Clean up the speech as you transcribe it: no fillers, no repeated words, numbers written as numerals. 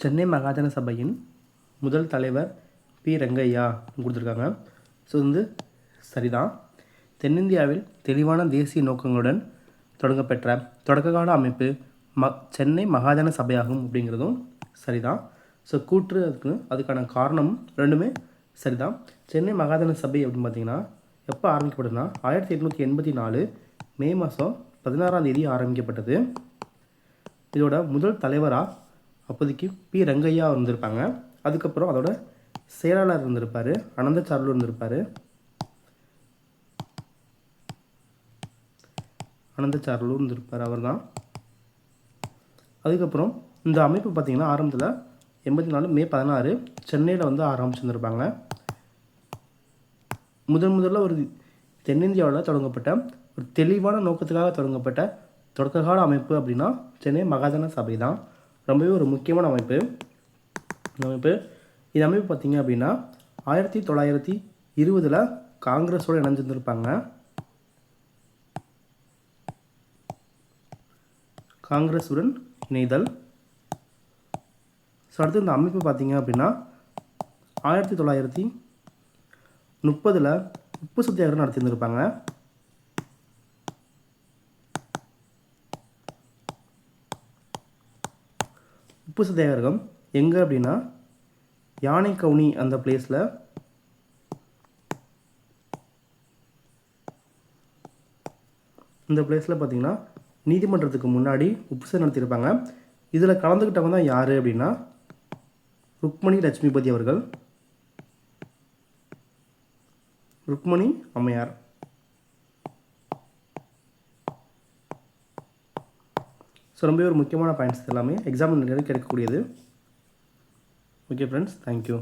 சென்னை மகாஜன சபையின் முதல் தலைவர் பி ரங்கையா கொடுத்துருக்காங்க. ஸோ வந்து சரிதான். தென்னிந்தியாவில் தெளிவான தேசிய நோக்கங்களுடன் தொடங்கப்பெற்ற தொடக்ககால அமைப்பு சென்னை மகாஜன சபையாகும் அப்படிங்கிறதும் சரிதான். ஸோ கூற்று அதுக்கான காரணம் ரெண்டுமே சரிதான். சென்னை மகாஜன சபை அப்படின்னு பார்த்திங்கன்னா எப்போ ஆரம்பிக்கப்பட்டதுன்னா 1884 மே மாதம் 16ஆம் தேதி ஆரம்பிக்கப்பட்டது. இதோட முதல் தலைவராக அப்போதைக்கு பி ரங்கையா இருந்திருப்பாங்க. அதுக்கப்புறம் அதோட செயலாளர் இருந்திருப்பார், அனந்தசார்லு இருந்திருப்பார். அவர் தான். அதுக்கப்புறம் இந்த அமைப்பு பார்த்திங்கன்னா ஆரம்பத்தில் 84 மே 16 சென்னையில் வந்து ஆரம்பிச்சுருந்துருப்பாங்க. முதல்ல ஒரு தென்னிந்தியாவில் தொடங்கப்பட்ட ஒரு தெளிவான நோக்கத்துக்காக தொடங்கப்பட்ட தொடக்ககால அமைப்பு அப்படின்னா சென்னை மகாஜன சபை தான். ரொம்பவே ஒரு முக்கியமான அமைப்பு. இந்த அமைப்பு பார்த்திங்க அப்படின்னா 1920 காங்கிரஸோடு இணைஞ்சிருந்திருப்பாங்க. காங்கிரஸுடன் இணைதல். ஸோ அடுத்து இந்த அமைப்பு பார்த்திங்க அப்படின்னா 1930 உப்பு சத்தியாகிரகம் நடத்தியிருந்திருப்பாங்க. உப்பு சத்தியாகிரகம் எங்கே அப்படின்னா யானை கவுனி அந்த பிளேஸில் பார்த்திங்கன்னா நீதிமன்றத்துக்கு முன்னாடி உப்பு சத்தியாகிரகம் நடத்தியிருப்பாங்க. இதில் கலந்துக்கிட்டவங்க தான் யார் அப்படின்னா ருக்மணி லட்சுமிபதி அவர்கள், ருக்மணி அம்மையார். ஸோ ரொம்பவே ஒரு முக்கியமான பாயிண்ட்ஸ் எல்லாமே எக்ஸாம் நிறைய கிடைக்கக்கூடியது. Okay friends, thank you.